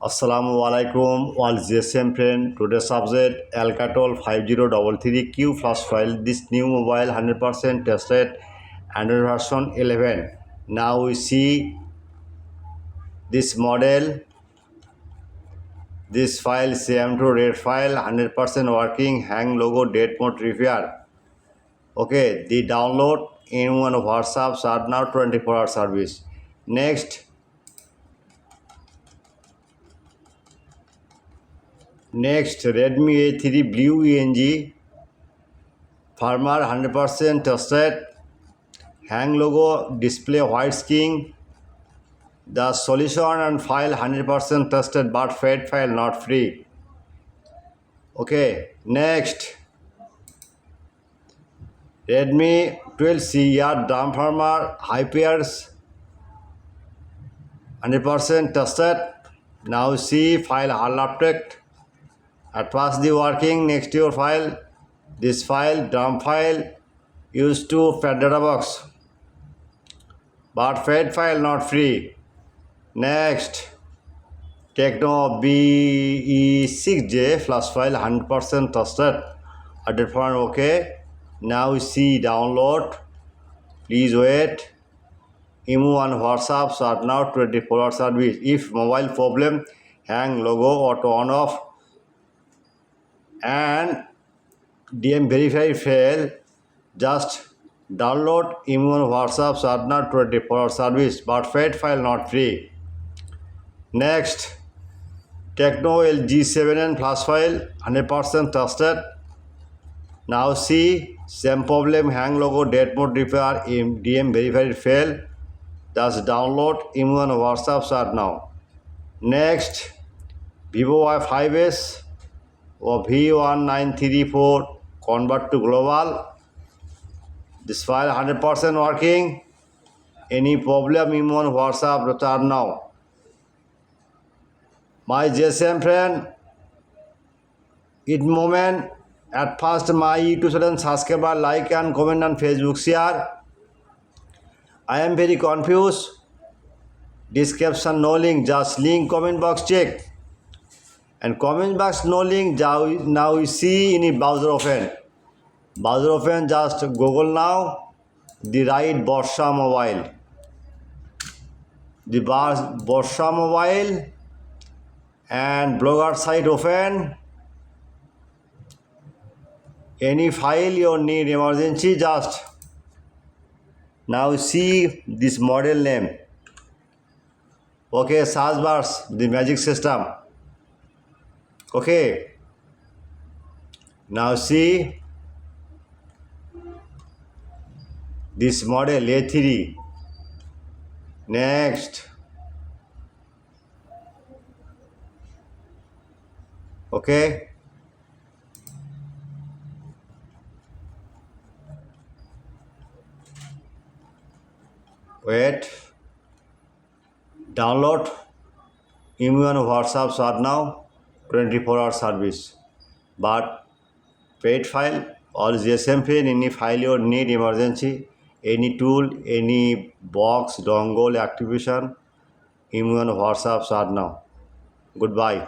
Assalamu alaikum, all GSM friend. Today's subject Alcatel 5033Q flash file. This new mobile 100% tested Android version 11. Now we see this model. This file CM2 red file 100% working. Hang logo date mode repair. Okay, the download in one WhatsApp start now 24-hour service. Next Redmi A3 Blue ENG Firmware 100% tested. Hang logo display white screen. The solution and file 100% tested but fade file not free. Okay, next Redmi 12C drum firmware high pairs 100% tested. Now see file all update. At first the working next your file. This file drum file used to fed data box but fed file not free. Next TECNO BE6j flash file 100% tested. Update file okay. Now see download. Please wait. Imo and WhatsApp start now 24-hour service. If mobile problem hang logo auto on off and DM verify fail, just download Imo and WhatsApp start now 24-hour service but fed file not free. Next TECNO LG7N flash file 100% tested. Now see same problem hang logo date mode repair DM verified fail. Just download Imo and WhatsApp start now. Next Vivo Y5s or V1934 convert to global. This file 100% working. Any problem Imo and WhatsApp return now. My GSM friend, it moment at first my YouTube channel subscriber like and comment on Facebook share. I am very confused. Description no link, just link comment box check. And comment box no link, now you see in the browser open. Browser open, just Google now. The right Borsha mobile. The Borsha mobile and blogger site open. Any file you need emergency, just now see this model name. Okay, search bars, the magic system. Okay, now see this model A3. Next, okay, wait, download Imo and WhatsApp start now 24-hour service but paid file or GSM pin any file you need emergency, any tool, any box dongle activation Imo and WhatsApp start now. Goodbye.